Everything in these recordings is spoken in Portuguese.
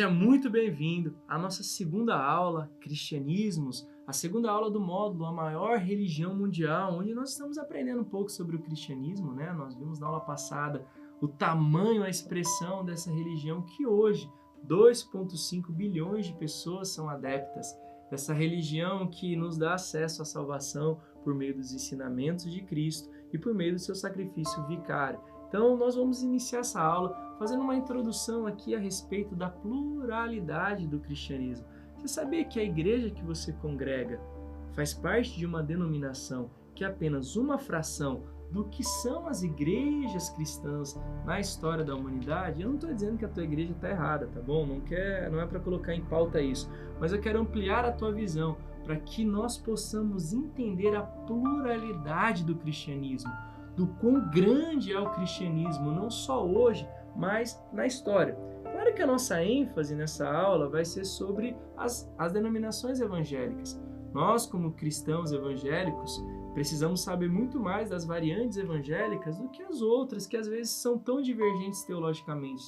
Seja muito bem-vindo à nossa segunda aula, Cristianismos, a segunda aula do módulo A Maior Religião Mundial, onde nós estamos aprendendo um pouco sobre o cristianismo, né? Nós vimos na aula passada o tamanho, a expressão dessa religião que hoje 2,5 bilhões de pessoas são adeptas dessa religião que nos dá acesso à salvação por meio dos ensinamentos de Cristo e por meio do seu sacrifício vicário. Então, nós vamos iniciar essa aula fazendo uma introdução aqui a respeito da pluralidade do cristianismo. Você sabia que a igreja que você congrega faz parte de uma denominação que é apenas uma fração do que são as igrejas cristãs na história da humanidade? Eu não estou dizendo que a tua igreja está errada, tá bom? Não é para colocar em pauta isso, mas eu quero ampliar a tua visão para que nós possamos entender a pluralidade do cristianismo, do quão grande é o cristianismo, não só hoje, mas na história. Claro que a nossa ênfase nessa aula vai ser sobre as denominações evangélicas. Nós, como cristãos evangélicos, precisamos saber muito mais das variantes evangélicas do que as outras, que às vezes são tão divergentes teologicamente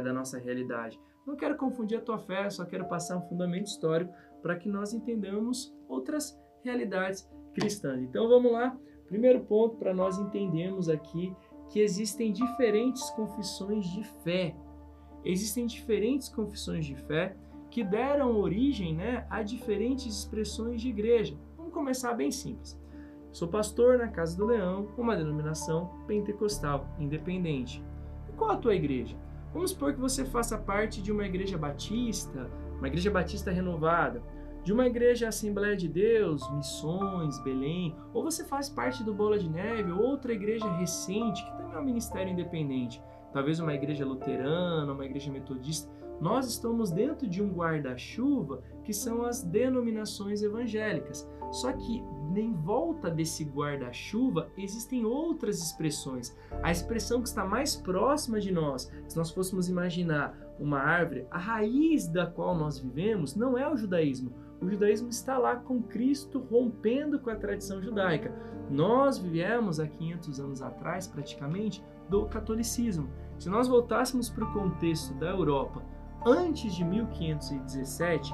da nossa realidade. Não quero confundir a tua fé, só quero passar um fundamento histórico para que nós entendamos outras realidades cristãs. Então vamos lá. Primeiro ponto para nós entendermos aqui que existem diferentes confissões de fé. Existem diferentes confissões de fé que deram origem, a diferentes expressões de igreja. Vamos começar bem simples. Sou pastor na Casa do Leão, uma denominação pentecostal independente. E qual a tua igreja? Vamos supor que você faça parte de uma igreja batista renovada, de uma igreja Assembleia de Deus, Missões, Belém, ou você faz parte do Bola de Neve, outra igreja recente, que também é um ministério independente, talvez uma igreja luterana, uma igreja metodista. Nós estamos dentro de um guarda-chuva que são as denominações evangélicas. Só que em volta desse guarda-chuva existem outras expressões. A expressão que está mais próxima de nós, se nós fôssemos imaginar uma árvore, a raiz da qual nós vivemos não é o judaísmo. O judaísmo está lá com Cristo rompendo com a tradição judaica. Nós viemos há 500 anos atrás, praticamente, do catolicismo. Se nós voltássemos para o contexto da Europa, antes de 1517,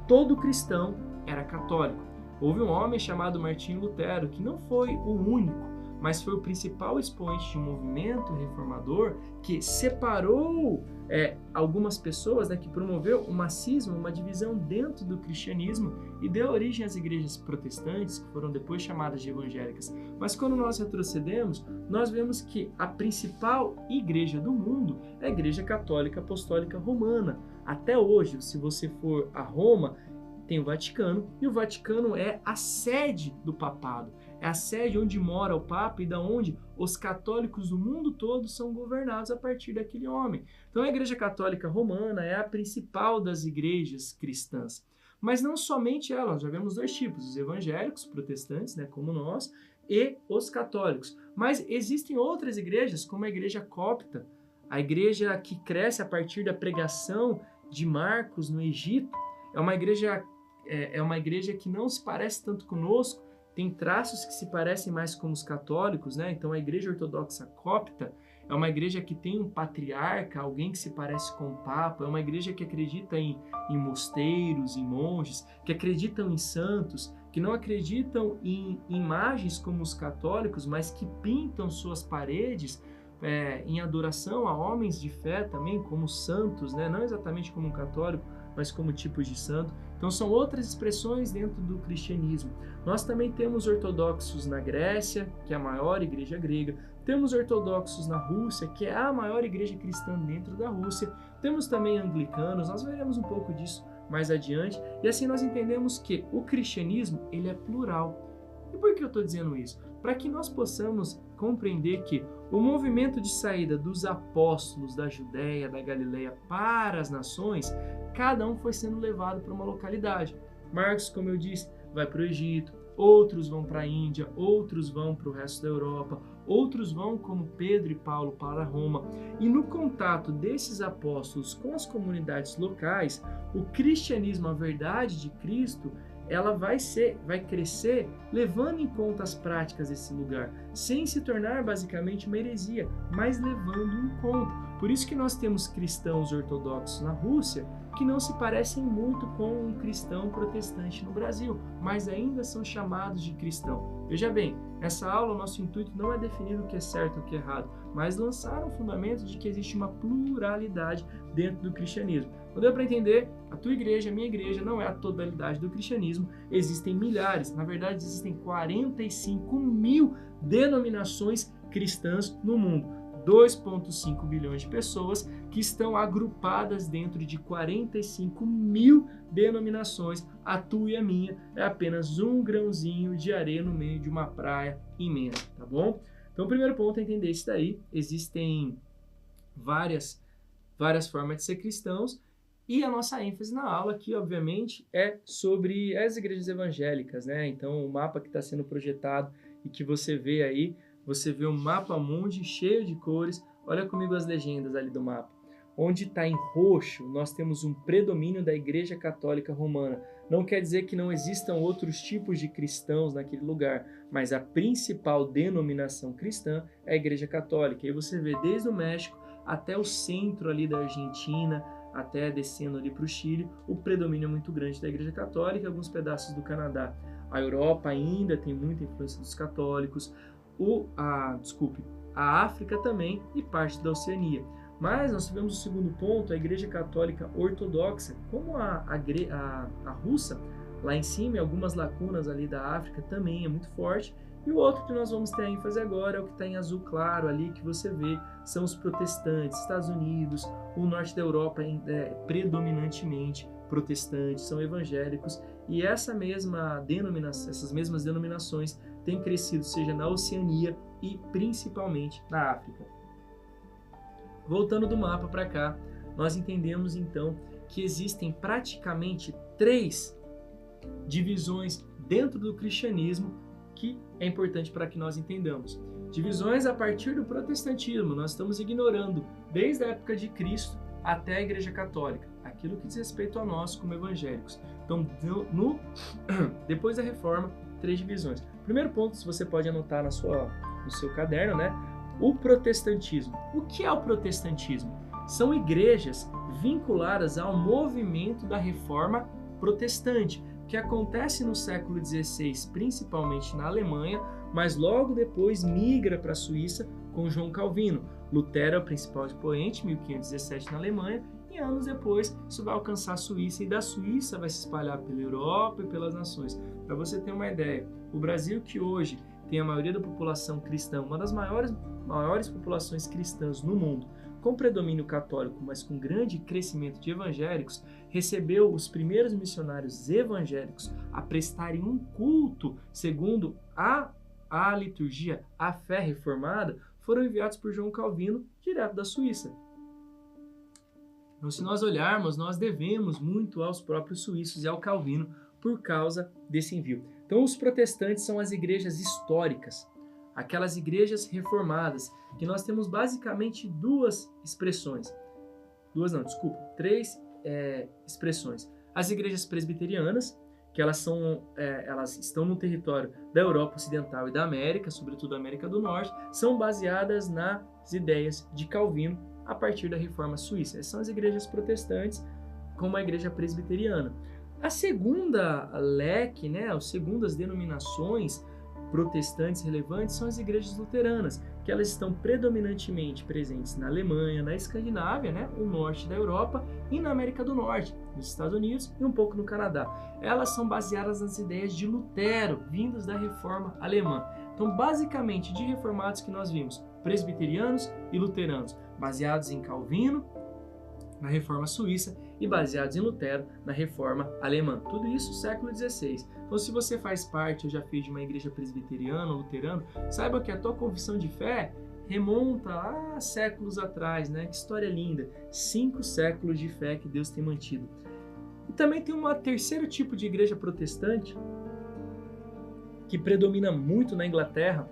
todo cristão era católico. Houve um homem chamado Martinho Lutero, que não foi o único, mas foi o principal expoente de um movimento reformador que separou algumas pessoas, que promoveu o macismo, uma divisão dentro do cristianismo e deu origem às igrejas protestantes, que foram depois chamadas de evangélicas. Mas quando nós retrocedemos, nós vemos que a principal igreja do mundo é a Igreja Católica Apostólica Romana. Até hoje, se você for a Roma, tem o Vaticano, e o Vaticano é a sede do papado. É a sede onde mora o Papa e da onde os católicos do mundo todo são governados a partir daquele homem. Então a Igreja Católica Romana é a principal das igrejas cristãs. Mas não somente ela, nós já vemos dois tipos, os evangélicos, protestantes, como nós, e os católicos. Mas existem outras igrejas, como a Igreja Copta, a igreja que cresce a partir da pregação de Marcos no Egito. É uma igreja que não se parece tanto conosco, tem traços que se parecem mais com os católicos, Então a Igreja Ortodoxa Copta é uma igreja que tem um patriarca, alguém que se parece com o Papa, é uma igreja que acredita em mosteiros, em monges, que acreditam em santos, que não acreditam em imagens como os católicos, mas que pintam suas paredes em adoração a homens de fé também, como santos, Não exatamente como um católico, mas como tipos de santo. Então são outras expressões dentro do cristianismo. Nós também temos ortodoxos na Grécia, que é a maior igreja grega. Temos ortodoxos na Rússia, que é a maior igreja cristã dentro da Rússia. Temos também anglicanos, nós veremos um pouco disso mais adiante. E assim nós entendemos que o cristianismo ele é plural. E por que eu estou dizendo isso? Para que nós possamos compreender que o movimento de saída dos apóstolos da Judéia, da Galileia para as nações, cada um foi sendo levado para uma localidade. Marcos, como eu disse, vai para o Egito, outros vão para a Índia, outros vão para o resto da Europa, outros vão, como Pedro e Paulo, para Roma. E no contato desses apóstolos com as comunidades locais, o cristianismo, a verdade de Cristo, ela vai crescer levando em conta as práticas desse lugar, sem se tornar basicamente uma heresia, mas levando em conta. Por isso que nós temos cristãos ortodoxos na Rússia que não se parecem muito com um cristão protestante no Brasil, mas ainda são chamados de cristão. Veja bem, nessa aula o nosso intuito não é definir o que é certo e o que é errado, mas lançar um fundamento de que existe uma pluralidade dentro do cristianismo. Não deu para entender? A tua igreja, a minha igreja, não é a totalidade do cristianismo. Existem milhares, na verdade existem 45 mil denominações cristãs no mundo. 2,5 bilhões de pessoas que estão agrupadas dentro de 45 mil denominações. A tua e a minha é apenas um grãozinho de areia no meio de uma praia imensa, tá bom? Então o primeiro ponto é entender isso daí. Existem várias formas de ser cristãos e a nossa ênfase na aula aqui, obviamente, é sobre as igrejas evangélicas, né? Então o mapa que está sendo projetado e que você vê aí, você vê um mapa mundi cheio de cores. Olha comigo as legendas ali do mapa. Onde está em roxo, nós temos um predomínio da Igreja Católica Romana. Não quer dizer que não existam outros tipos de cristãos naquele lugar, mas a principal denominação cristã é a Igreja Católica. E você vê desde o México até o centro ali da Argentina, até descendo ali para o Chile, o predomínio é muito grande da Igreja Católica e alguns pedaços do Canadá. A Europa ainda tem muita influência dos católicos. A África também e parte da Oceania. Mas nós tivemos o segundo ponto, a Igreja Católica Ortodoxa, como a russa, lá em cima, e algumas lacunas ali da África também é muito forte. E o outro que nós vamos ter ênfase agora é o que está em azul claro ali, que você vê, são os protestantes, Estados Unidos, o norte da Europa é predominantemente protestantes, são evangélicos, e essas mesmas denominações têm crescido, seja na Oceania e principalmente na África. Voltando do mapa para cá, nós entendemos então que existem praticamente 3 divisões dentro do cristianismo que é importante para que nós entendamos. Divisões a partir do protestantismo, nós estamos ignorando desde a época de Cristo até a Igreja Católica, aquilo que diz respeito a nós como evangélicos. Então, depois da Reforma, 3 divisões. Primeiro ponto, se você pode anotar no seu caderno, né? O protestantismo. O que é o protestantismo? São igrejas vinculadas ao movimento da Reforma Protestante, que acontece no século XVI, principalmente na Alemanha, mas logo depois migra para a Suíça com João Calvino. Lutero é o principal expoente, 1517 na Alemanha, e anos depois isso vai alcançar a Suíça, e da Suíça vai se espalhar pela Europa e pelas nações. Para você ter uma ideia, o Brasil, que hoje tem a maioria da população cristã, uma das maiores populações cristãs no mundo, com predomínio católico, mas com grande crescimento de evangélicos, recebeu os primeiros missionários evangélicos a prestarem um culto segundo a liturgia, a fé reformada, foram enviados por João Calvino, direto da Suíça. Então, se nós olharmos, nós devemos muito aos próprios suíços e ao Calvino por causa desse envio. Então, os protestantes são as igrejas históricas, aquelas igrejas reformadas, que nós temos basicamente 3 expressões. As igrejas presbiterianas, que elas estão no território da Europa Ocidental e da América, sobretudo da América do Norte, são baseadas nas ideias de Calvino a partir da Reforma Suíça. Essas são as igrejas protestantes, como a igreja presbiteriana. A segunda leque, as segundas denominações protestantes relevantes são as igrejas luteranas, que elas estão predominantemente presentes na Alemanha, na Escandinávia, o norte da Europa, e na América do Norte, nos Estados Unidos e um pouco no Canadá. Elas são baseadas nas ideias de Lutero, vindas da Reforma Alemã. Então, basicamente, de reformados que nós vimos, presbiterianos e luteranos, baseados em Calvino, na Reforma Suíça, e baseados em Lutero, na Reforma Alemã. Tudo isso século XVI. Então, se você faz parte, eu já fiz de uma igreja presbiteriana ou luterana, saiba que a tua confissão de fé remonta a séculos atrás, Que história linda! 5 séculos de fé que Deus tem mantido. E também tem um terceiro tipo de igreja protestante que predomina muito na Inglaterra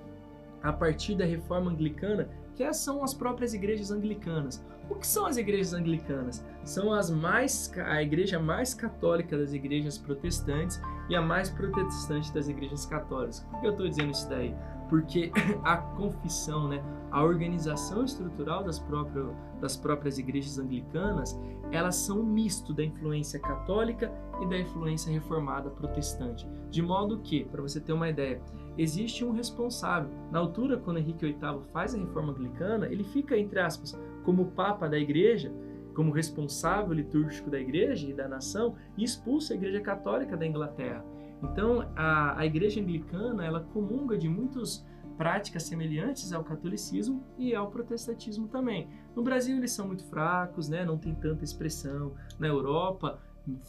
a partir da Reforma Anglicana, que são as próprias igrejas anglicanas. O que são as igrejas anglicanas? São a igreja mais católica das igrejas protestantes e a mais protestante das igrejas católicas. Por que eu estou dizendo isso daí? Porque a confissão, né, a organização estrutural das próprias igrejas anglicanas, elas são um misto da influência católica e da influência reformada protestante. De modo que, para você ter uma ideia, existe um responsável. Na altura, quando Henrique VIII faz a reforma anglicana, ele fica, entre aspas, como papa da igreja, como responsável litúrgico da igreja e da nação, e expulsa a igreja católica da Inglaterra. Então, a igreja anglicana, ela comunga de muitas práticas semelhantes ao catolicismo e ao protestantismo também. No Brasil, eles são muito fracos, né? Não tem tanta expressão. Na Europa,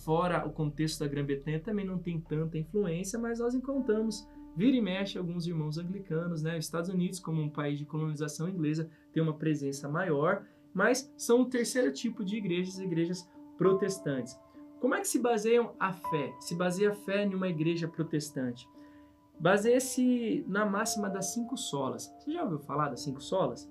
fora o contexto da Grã-Bretanha, também não tem tanta influência, mas nós encontramos, vira e mexe, alguns irmãos anglicanos, né? Os Estados Unidos, como um país de colonização inglesa, tem uma presença maior, mas são o terceiro tipo de igrejas protestantes. Como é que se baseiam a fé? Se baseia a fé em uma igreja protestante? Baseia-se na máxima das 5 solas. Você já ouviu falar das 5 solas?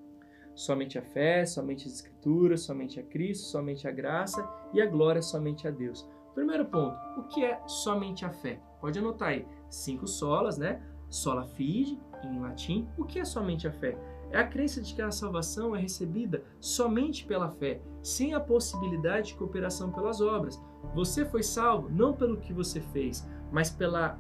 Somente a fé, somente as escrituras, somente a Cristo, somente a graça e a glória somente a Deus. Primeiro ponto, o que é somente a fé? Pode anotar aí, 5 solas, né? Sola fide, em latim. O que é somente a fé? É a crença de que a salvação é recebida somente pela fé, sem a possibilidade de cooperação pelas obras. Você foi salvo não pelo que você fez, mas pela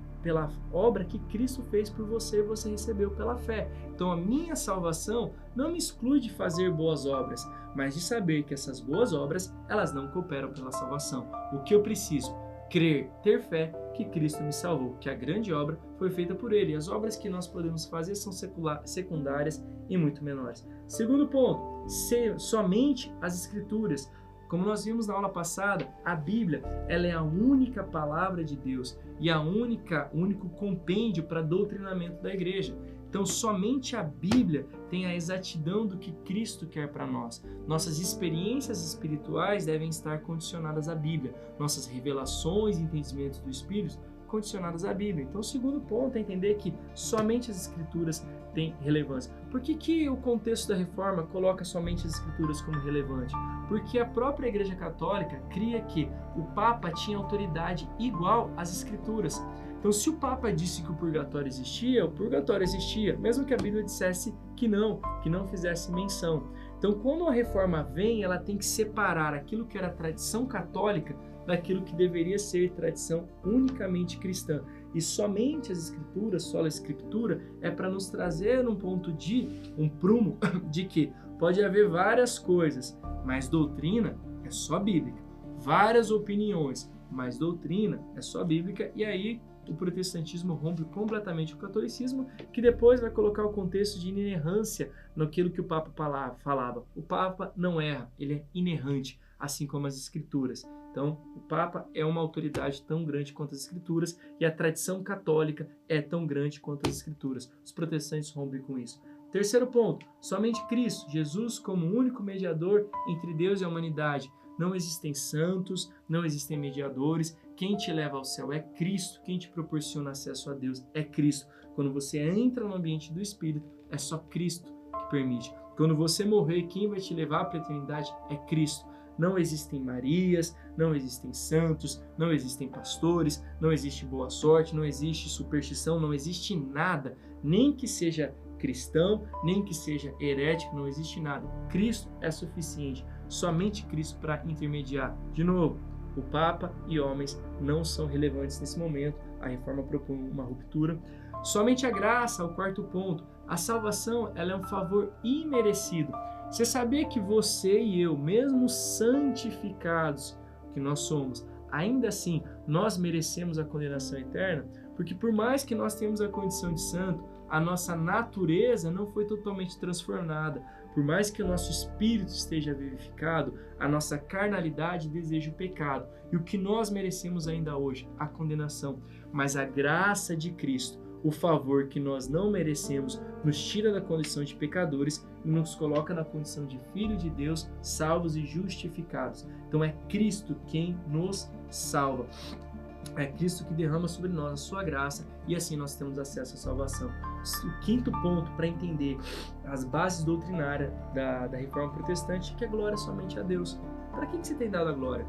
obra que Cristo fez por você, você recebeu pela fé. Então a minha salvação não me exclui de fazer boas obras, mas de saber que essas boas obras, elas não cooperam pela salvação. O que eu preciso? Crer, ter fé que Cristo me salvou, que a grande obra foi feita por Ele. E as obras que nós podemos fazer são secundárias e muito menores. Segundo ponto, somente as Escrituras. Como nós vimos na aula passada, a Bíblia, ela é a única palavra de Deus e o único compêndio para doutrinamento da igreja. Então, somente a Bíblia tem a exatidão do que Cristo quer para nós. Nossas experiências espirituais devem estar condicionadas à Bíblia. Nossas revelações e entendimentos do Espírito condicionadas à Bíblia. Então, o segundo ponto é entender que somente as Escrituras têm relevância. Por que o contexto da Reforma coloca somente as Escrituras como relevante? Porque a própria Igreja Católica cria que o Papa tinha autoridade igual às Escrituras. Então, se o Papa disse que o purgatório existia, mesmo que a Bíblia dissesse que não fizesse menção. Então, quando a Reforma vem, ela tem que separar aquilo que era tradição católica daquilo que deveria ser tradição unicamente cristã. E somente as Escrituras, só a Escritura, é para nos trazer um prumo de que pode haver várias coisas, mas doutrina é só bíblica. Várias opiniões, mas doutrina é só bíblica. E aí o protestantismo rompe completamente o catolicismo, que depois vai colocar o contexto de inerrância naquilo que o Papa falava. O Papa não erra, ele é inerrante, assim como as Escrituras. Então, o Papa é uma autoridade tão grande quanto as Escrituras e a tradição católica é tão grande quanto as Escrituras. Os protestantes rompem com isso. Terceiro ponto, somente Cristo, Jesus como único mediador entre Deus e a humanidade. Não existem santos, não existem mediadores. Quem te leva ao céu é Cristo. Quem te proporciona acesso a Deus é Cristo. Quando você entra no ambiente do Espírito, é só Cristo que permite. Quando você morrer, quem vai te levar para a eternidade é Cristo. Não existem Marias, não existem santos, não existem pastores, não existe boa sorte, não existe superstição, não existe nada, nem que seja cristão, nem que seja herético, não existe nada. Cristo é suficiente, somente Cristo para intermediar. De novo, o Papa e homens não são relevantes nesse momento, a Reforma propõe uma ruptura. Somente a graça, o quarto ponto, a salvação ela é um favor imerecido. Você sabia que você e eu, mesmo santificados que nós somos, ainda assim nós merecemos a condenação eterna? Porque por mais que nós tenhamos a condição de santo, a nossa natureza não foi totalmente transformada. Por mais que o nosso espírito esteja vivificado, a nossa carnalidade deseja o pecado. E o que nós merecemos ainda hoje? A condenação. Mas a graça de Cristo, o favor que nós não merecemos, nos tira da condição de pecadores e nos coloca na condição de filho de Deus, salvos e justificados. Então é Cristo quem nos salva. É Cristo que derrama sobre nós a sua graça e assim nós temos acesso à salvação. o quinto ponto para entender as bases doutrinárias da Reforma Protestante é que a glória é somente a Deus. Para quem que você tem dado a glória?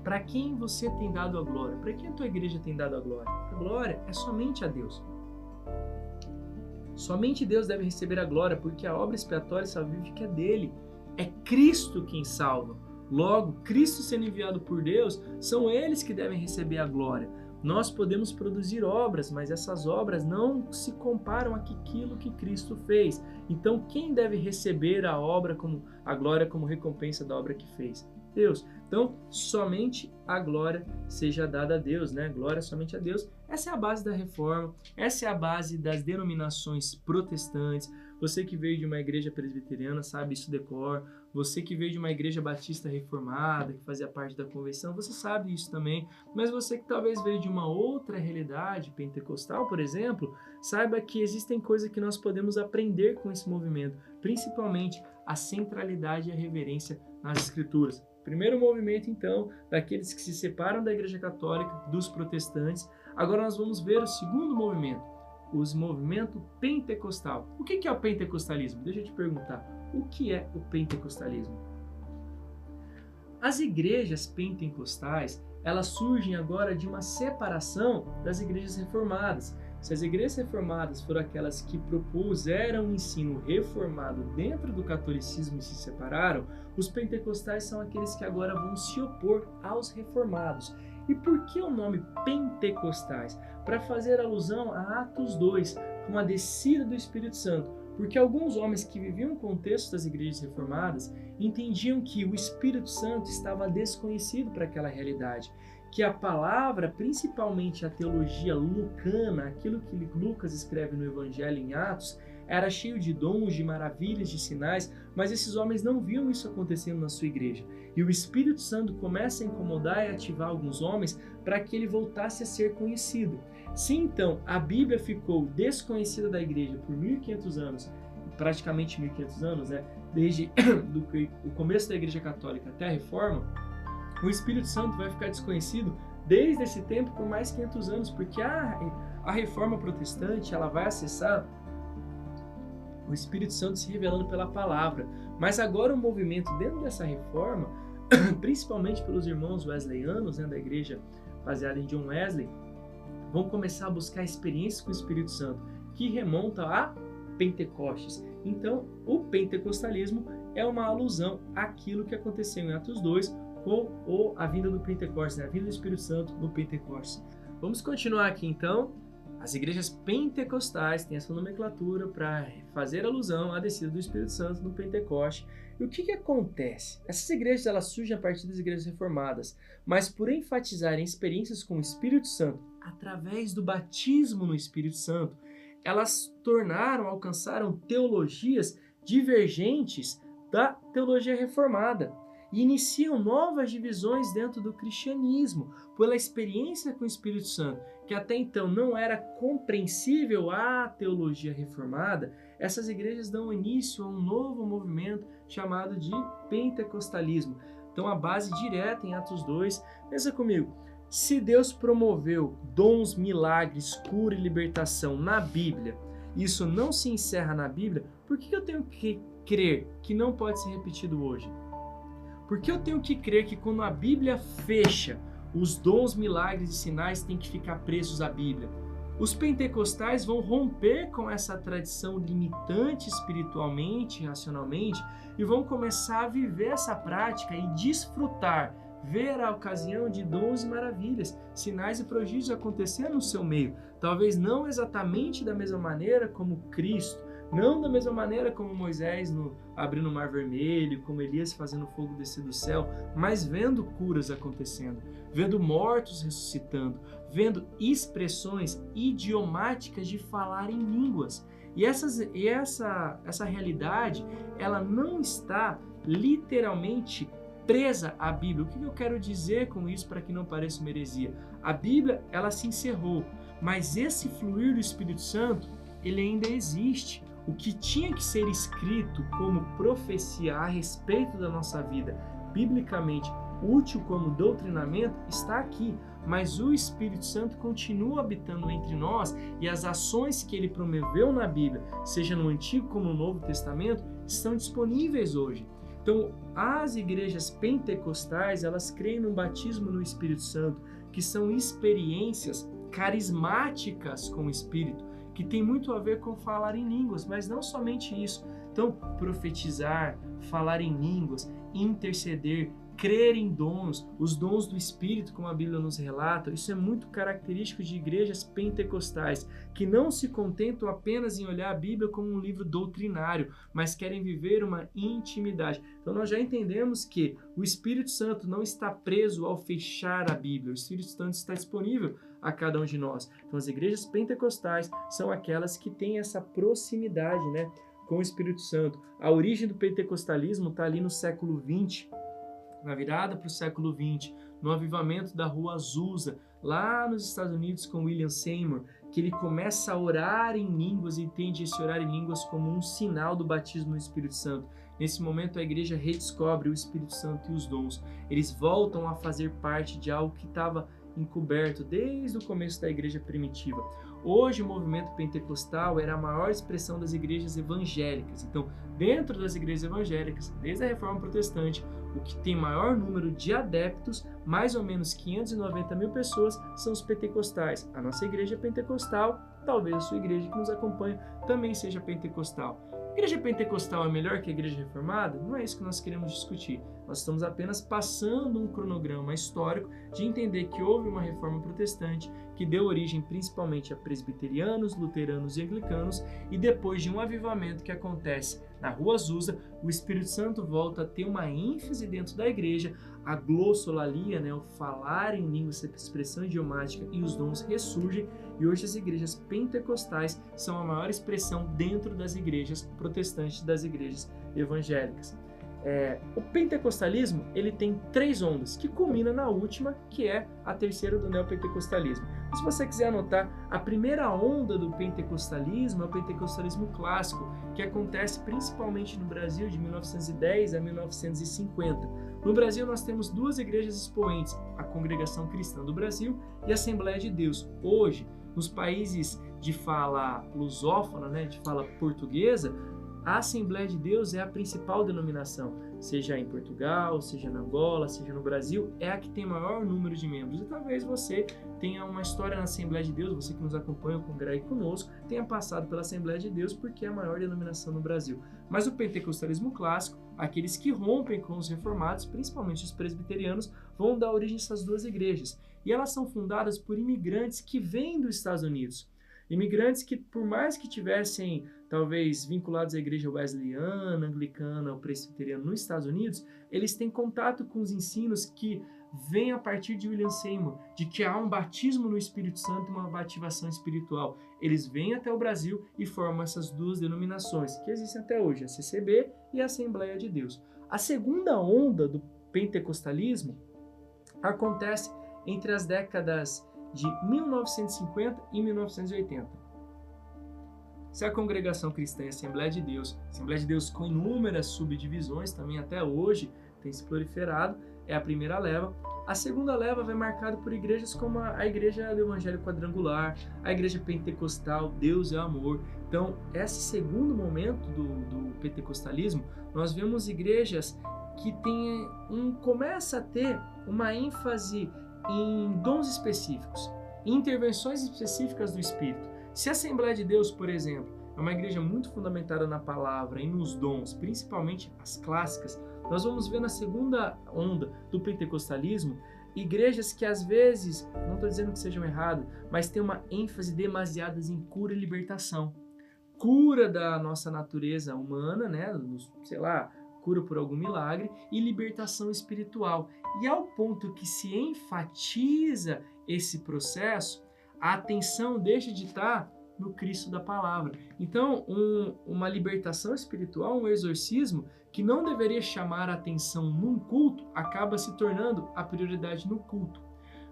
Para quem você tem dado a glória? Para quem a tua igreja tem dado a glória? A glória é somente a Deus. Somente Deus deve receber a glória, porque a obra expiatória e salvífica é dele. É Cristo quem salva. Logo, Cristo sendo enviado por Deus, são eles que devem receber a glória. Nós podemos produzir obras, mas essas obras não se comparam àquilo que Cristo fez. Então, quem deve receber a obra como a glória como recompensa da obra que fez? Deus. Então, somente a glória seja dada a Deus, né? Glória somente a Deus. Essa é a base da reforma, essa é a base das denominações protestantes. Você que veio de uma igreja presbiteriana sabe isso de cor. Você que veio de uma igreja batista reformada, que fazia parte da convenção, você sabe isso também. Mas você que talvez veio de uma outra realidade, pentecostal, por exemplo, saiba que existem coisas que nós podemos aprender com esse movimento, principalmente a centralidade e a reverência nas Escrituras. Primeiro movimento, então, daqueles que se separam da Igreja Católica, dos protestantes. Agora nós vamos ver o segundo movimento, o movimento pentecostal. O que é o pentecostalismo? Deixa eu te perguntar, o que é o pentecostalismo? As igrejas pentecostais, elas surgem agora de uma separação das igrejas reformadas. Se as igrejas reformadas foram aquelas que propuseram o ensino reformado dentro do catolicismo e se separaram, os pentecostais são aqueles que agora vão se opor aos reformados. E por que o nome pentecostais? Para fazer alusão a Atos 2, com a descida do Espírito Santo. Porque alguns homens que viviam o contexto das igrejas reformadas entendiam que o Espírito Santo estava desconhecido para aquela realidade. Que a palavra, principalmente a teologia lucana, aquilo que Lucas escreve no Evangelho em Atos, era cheio de dons, de maravilhas, de sinais, mas esses homens não viam isso acontecendo na sua igreja. E o Espírito Santo começa a incomodar e ativar alguns homens para que ele voltasse a ser conhecido. Se então a Bíblia ficou desconhecida da igreja por 1500 anos, praticamente 1500 anos, né, desde o começo da Igreja Católica até a Reforma, o Espírito Santo vai ficar desconhecido desde esse tempo por mais 500 anos, porque a Reforma Protestante ela vai acessar o Espírito Santo se revelando pela palavra. Mas agora o movimento dentro dessa reforma, principalmente pelos irmãos wesleyanos, né, da igreja baseada em John Wesley, vão começar a buscar experiências com o Espírito Santo, que remonta a Pentecostes. Então, o pentecostalismo é uma alusão àquilo que aconteceu em Atos 2 com a vinda do Pentecostes, né, a vinda do Espírito Santo no Pentecostes. Vamos continuar aqui então. As igrejas pentecostais têm essa nomenclatura para fazer alusão à descida do Espírito Santo no Pentecoste. E o que acontece? Essas igrejas elas surgem a partir das igrejas reformadas, mas por enfatizarem experiências com o Espírito Santo através do batismo no Espírito Santo, elas alcançaram teologias divergentes da teologia reformada e iniciam novas divisões dentro do cristianismo pela experiência com o Espírito Santo, que até então não era compreensível à teologia reformada. Essas igrejas dão início a um novo movimento chamado de pentecostalismo. Então a base direta em Atos 2, pensa comigo, se Deus promoveu dons, milagres, cura e libertação na Bíblia, isso não se encerra na Bíblia, por que eu tenho que crer que não pode ser repetido hoje? Porque eu tenho que crer que quando a Bíblia fecha, os dons, milagres e sinais têm que ficar presos à Bíblia. Os pentecostais vão romper com essa tradição limitante espiritualmente, racionalmente, e vão começar a viver essa prática e desfrutar, ver a ocasião de dons e maravilhas, sinais e prodígios acontecendo no seu meio. Talvez não exatamente da mesma maneira como Cristo, não da mesma maneira como Moisés abrindo o Mar Vermelho, como Elias fazendo fogo descer do céu, mas vendo curas acontecendo, vendo mortos ressuscitando, vendo expressões idiomáticas de falar em línguas. E essa realidade, ela não está literalmente presa à Bíblia. O que eu quero dizer com isso para que não pareça uma heresia? A Bíblia, ela se encerrou, mas esse fluir do Espírito Santo, ele ainda existe. O que tinha que ser escrito como profecia a respeito da nossa vida, biblicamente útil como doutrinamento está aqui, mas o Espírito Santo continua habitando entre nós e as ações que ele promoveu na Bíblia, seja no Antigo como no Novo Testamento, estão disponíveis hoje. Então, as igrejas pentecostais, elas creem no batismo no Espírito Santo, que são experiências carismáticas com o Espírito, que tem muito a ver com falar em línguas, mas não somente isso. Então, profetizar, falar em línguas, interceder, crer em dons, os dons do Espírito, como a Bíblia nos relata, isso é muito característico de igrejas pentecostais, que não se contentam apenas em olhar a Bíblia como um livro doutrinário, mas querem viver uma intimidade. Então nós já entendemos que o Espírito Santo não está preso ao fechar a Bíblia, o Espírito Santo está disponível a cada um de nós. Então as igrejas pentecostais são aquelas que têm essa proximidade, né, com o Espírito Santo. A origem do pentecostalismo está ali no século XX, na virada para o século XX, no avivamento da Rua Azusa, lá nos Estados Unidos com William Seymour, que ele começa a orar em línguas e entende esse orar em línguas como um sinal do batismo no Espírito Santo. Nesse momento a igreja redescobre o Espírito Santo e os dons. Eles voltam a fazer parte de algo que estava encoberto desde o começo da igreja primitiva. Hoje o movimento pentecostal era a maior expressão das igrejas evangélicas. Então, dentro das igrejas evangélicas, desde a Reforma Protestante, o que tem maior número de adeptos, mais ou menos 590 mil pessoas, são os pentecostais. A nossa igreja é pentecostal, talvez a sua igreja que nos acompanha também seja pentecostal. A igreja pentecostal é melhor que a igreja reformada? Não é isso que nós queremos discutir. Nós estamos apenas passando um cronograma histórico de entender que houve uma reforma protestante que deu origem principalmente a presbiterianos, luteranos e anglicanos, e depois de um avivamento que acontece na Rua Azusa, o Espírito Santo volta a ter uma ênfase dentro da igreja, a glossolalia, né, o falar em língua, essa expressão idiomática, e os dons ressurgem, e hoje as igrejas pentecostais são a maior expressão dentro das igrejas protestantes, das igrejas evangélicas. O pentecostalismo ele tem 3 ondas, que culmina na última, que é a terceira do neopentecostalismo. Se você quiser anotar, a primeira onda do pentecostalismo é o pentecostalismo clássico, que acontece principalmente no Brasil de 1910 a 1950. No Brasil nós temos 2 igrejas expoentes, a Congregação Cristã do Brasil e a Assembleia de Deus. Hoje, nos países de fala lusófona, né, de fala portuguesa, a Assembleia de Deus é a principal denominação, seja em Portugal, seja na Angola, seja no Brasil, é a que tem maior número de membros. E talvez você tenha uma história na Assembleia de Deus, você que nos acompanha com o Greg conosco, tenha passado pela Assembleia de Deus porque é a maior denominação no Brasil. Mas o pentecostalismo clássico, aqueles que rompem com os reformados, principalmente os presbiterianos, vão dar origem a essas 2 igrejas. E elas são fundadas por imigrantes que vêm dos Estados Unidos. Imigrantes que, por mais que tivessem, talvez, vinculados à igreja wesleyana, anglicana ou presbiteriana nos Estados Unidos, eles têm contato com os ensinos que vêm a partir de William Seymour, de que há um batismo no Espírito Santo e uma ativação espiritual. Eles vêm até o Brasil e formam essas 2 denominações, que existem até hoje, a CCB e a Assembleia de Deus. A segunda onda do pentecostalismo acontece entre as décadas de 1950 e 1980. Se a Congregação Cristã e a Assembleia de Deus com inúmeras subdivisões, também até hoje tem se proliferado, é a primeira leva. A segunda leva vai marcada por igrejas como a Igreja do Evangelho Quadrangular, a Igreja Pentecostal, Deus é Amor. Então, esse segundo momento do pentecostalismo, nós vemos igrejas que começa a ter uma ênfase em dons específicos, em intervenções específicas do Espírito. Se a Assembleia de Deus, por exemplo, é uma igreja muito fundamentada na palavra e nos dons, principalmente as clássicas, nós vamos ver na segunda onda do pentecostalismo igrejas que às vezes, não estou dizendo que sejam erradas, mas tem uma ênfase demasiada em cura e libertação. Cura da nossa natureza humana, né? Sei lá, cura por algum milagre, e libertação espiritual. E ao ponto que se enfatiza esse processo, a atenção deixa de estar no Cristo da palavra. Então, uma libertação espiritual, um exorcismo, que não deveria chamar a atenção num culto, acaba se tornando a prioridade no culto.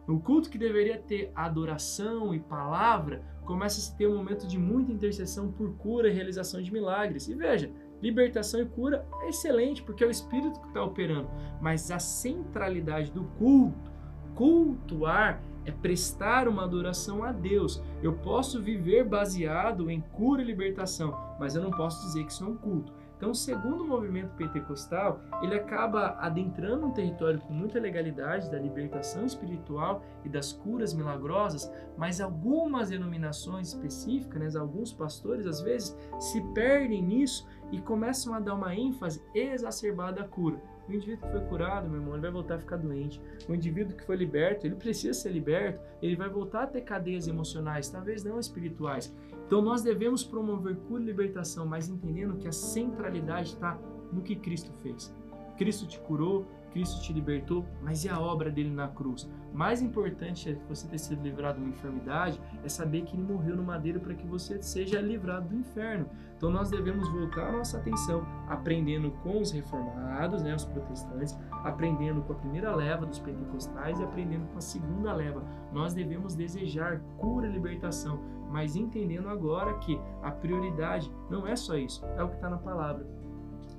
No culto que deveria ter adoração e palavra, começa a se ter um momento de muita intercessão por cura e realização de milagres. E veja, libertação e cura é excelente, porque é o Espírito que está operando. Mas a centralidade do culto, cultuar, é prestar uma adoração a Deus. Eu posso viver baseado em cura e libertação, mas eu não posso dizer que isso é um culto. Então, o segundo movimento pentecostal, ele acaba adentrando um território com muita legalidade da libertação espiritual e das curas milagrosas, mas algumas denominações específicas, né, alguns pastores, às vezes, se perdem nisso e começam a dar uma ênfase exacerbada à cura. O indivíduo que foi curado, meu irmão, ele vai voltar a ficar doente. O indivíduo que foi liberto, ele precisa ser liberto, ele vai voltar a ter cadeias emocionais, talvez não espirituais. Então nós devemos promover cura e libertação, mas entendendo que a centralidade está no que Cristo fez. Cristo te curou, Cristo te libertou, mas e a obra dele na cruz? Mais importante é que você ter sido livrado de uma enfermidade, é saber que ele morreu no madeiro para que você seja livrado do inferno. Então nós devemos voltar a nossa atenção, aprendendo com os reformados, né, os protestantes, aprendendo com a primeira leva dos pentecostais e aprendendo com a segunda leva. Nós devemos desejar cura e libertação, mas entendendo agora que a prioridade não é só isso, é o que está na palavra.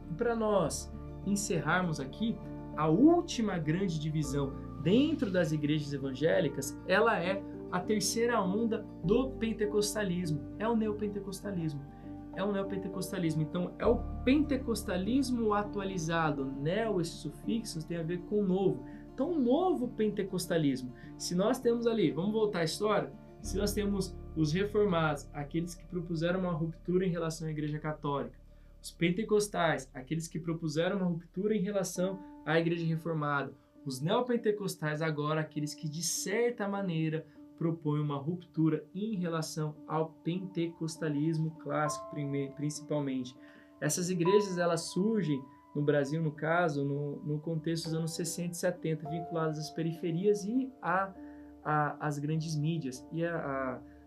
E para nós encerrarmos aqui, a última grande divisão dentro das igrejas evangélicas, ela é a terceira onda do pentecostalismo, é o neopentecostalismo. É o neopentecostalismo, então é o pentecostalismo atualizado. Neo, esses sufixos tem a ver com novo. Então, o novo pentecostalismo, se nós temos ali, vamos voltar à história, se nós temos os reformados, aqueles que propuseram uma ruptura em relação à igreja católica, os pentecostais, aqueles que propuseram uma ruptura em relação à igreja reformada, os neopentecostais agora, aqueles que de certa maneira propõem uma ruptura em relação ao pentecostalismo clássico, principalmente. Essas igrejas, elas surgem no Brasil, no caso, no contexto dos anos 60 e 70, vinculadas às periferias e às grandes mídias e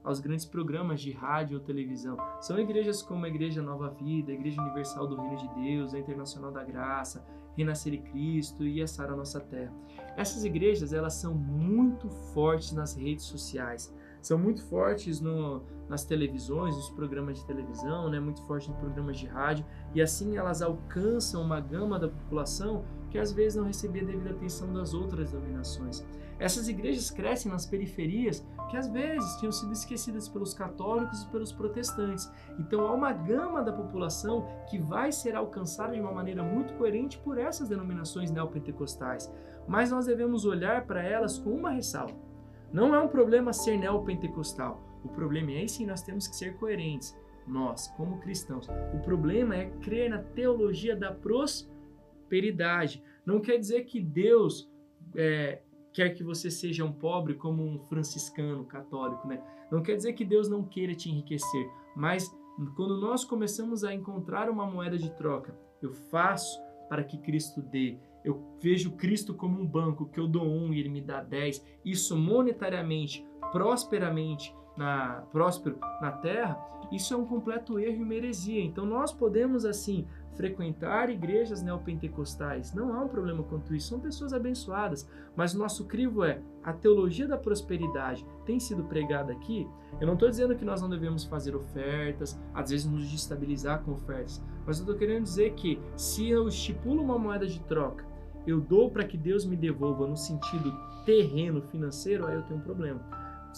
aos grandes programas de rádio ou televisão. São igrejas como a Igreja Nova Vida, a Igreja Universal do Reino de Deus, a Internacional da Graça, Renascer em Cristo e a Sara Nossa Terra. Essas igrejas, elas são muito fortes nas redes sociais, são muito fortes nas televisões, nos programas de televisão, né? Muito fortes nos programas de rádio, e assim elas alcançam uma gama da população que às vezes não recebia a devida atenção das outras denominações. Essas igrejas crescem nas periferias que às vezes tinham sido esquecidas pelos católicos e pelos protestantes. Então há uma gama da população que vai ser alcançada de uma maneira muito coerente por essas denominações neopentecostais. Mas nós devemos olhar para elas com uma ressalva. Não é um problema ser neopentecostal. O problema é sim, nós temos que ser coerentes. Nós, como cristãos. O problema é crer na teologia da prosperidade. Não quer dizer que Deus quer que você seja um pobre como um franciscano católico, né? Não quer dizer que Deus não queira te enriquecer, mas quando nós começamos a encontrar uma moeda de troca, eu faço para que Cristo dê, eu vejo Cristo como um banco, que eu dou 1 e Ele me dá 10, isso monetariamente, próspero na terra, isso é um completo erro e uma heresia. Então nós podemos assim frequentar igrejas neopentecostais, não há um problema quanto isso, são pessoas abençoadas, mas o nosso crivo é a teologia da prosperidade tem sido pregada aqui. Eu não estou dizendo que nós não devemos fazer ofertas, às vezes nos destabilizar com ofertas, mas eu estou querendo dizer que se eu estipulo uma moeda de troca, eu dou para que Deus me devolva no sentido terreno, financeiro, aí eu tenho um problema.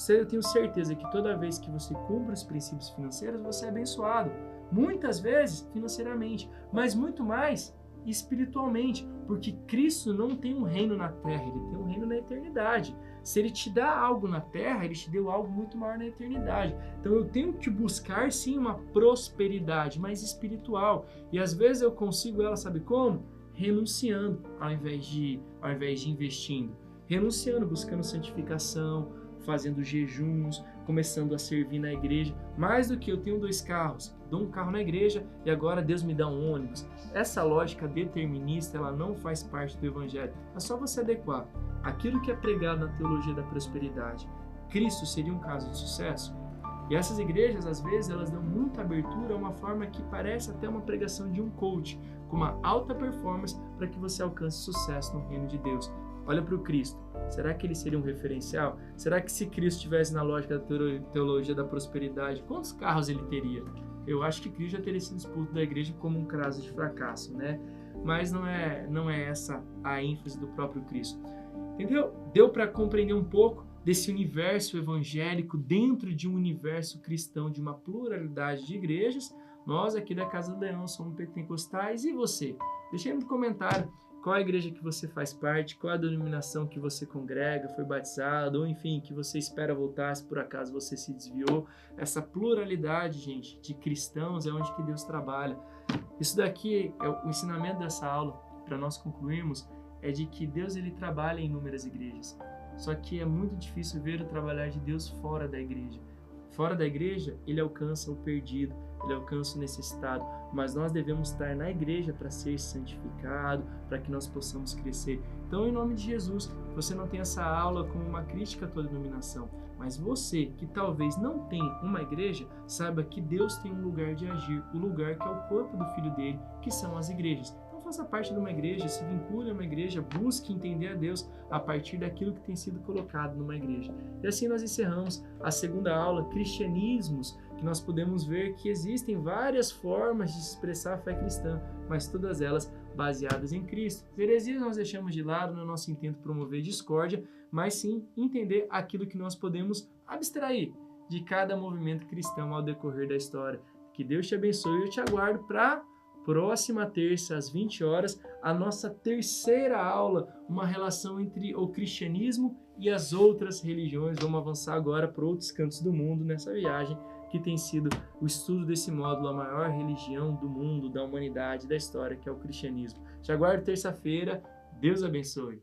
Eu tenho certeza que toda vez que você cumpre os princípios financeiros, você é abençoado. Muitas vezes financeiramente, mas muito mais espiritualmente, porque Cristo não tem um reino na terra, Ele tem um reino na eternidade. Se Ele te dá algo na terra, Ele te deu algo muito maior na eternidade. Então eu tenho que buscar sim uma prosperidade, mas espiritual. E às vezes eu consigo ela, sabe como? Renunciando ao invés de investindo. Renunciando, buscando santificação, fazendo jejuns, começando a servir na igreja. Mais do que eu tenho 2 carros, dou um carro na igreja e agora Deus me dá um ônibus. Essa lógica determinista, ela não faz parte do evangelho. É só você adequar aquilo que é pregado na teologia da prosperidade. Cristo seria um caso de sucesso? E essas igrejas, às vezes, elas dão muita abertura a uma forma que parece até uma pregação de um coach, com uma alta performance para que você alcance sucesso no reino de Deus. Olha para o Cristo. Será que ele seria um referencial? Será que se Cristo estivesse na lógica da teologia da prosperidade, quantos carros ele teria? eu acho que Cristo já teria sido expulso da igreja como um caso de fracasso, né? Mas não é essa a ênfase do próprio Cristo. Entendeu? Deu para compreender um pouco desse universo evangélico dentro de um universo cristão, de uma pluralidade de igrejas. Nós aqui da Casa do Leão somos pentecostais, e você? Deixa aí no comentário qual a igreja que você faz parte, qual a denominação que você congrega, foi batizado, ou enfim, que você espera voltar se por acaso você se desviou. Essa pluralidade, gente, de cristãos é onde que Deus trabalha. Isso daqui, o ensinamento dessa aula, para nós concluirmos, é de que Deus ele trabalha em inúmeras igrejas. Só que é muito difícil ver o trabalhar de Deus fora da igreja. Fora da igreja, ele alcança o perdido, ele alcança o necessitado, mas nós devemos estar na igreja para ser santificado, para que nós possamos crescer. Então, em nome de Jesus, você não tem essa aula como uma crítica à tua denominação, mas você que talvez não tenha uma igreja, saiba que Deus tem um lugar de agir, o lugar que é o corpo do Filho dele, que são as igrejas. Faça parte de uma igreja, se vincule a uma igreja, busque entender a Deus a partir daquilo que tem sido colocado numa igreja. E assim nós encerramos a segunda aula, Cristianismos, que nós podemos ver que existem várias formas de expressar a fé cristã, mas todas elas baseadas em Cristo. As heresias nós deixamos de lado no nosso intento promover discórdia, mas sim entender aquilo que nós podemos abstrair de cada movimento cristão ao decorrer da história. Que Deus te abençoe e eu te aguardo para próxima terça, às 20 horas, a nossa terceira aula, uma relação entre o cristianismo e as outras religiões. Vamos avançar agora para outros cantos do mundo nessa viagem que tem sido o estudo desse módulo, a maior religião do mundo, da humanidade, da história, que é o cristianismo. Te aguardo terça-feira. Deus abençoe.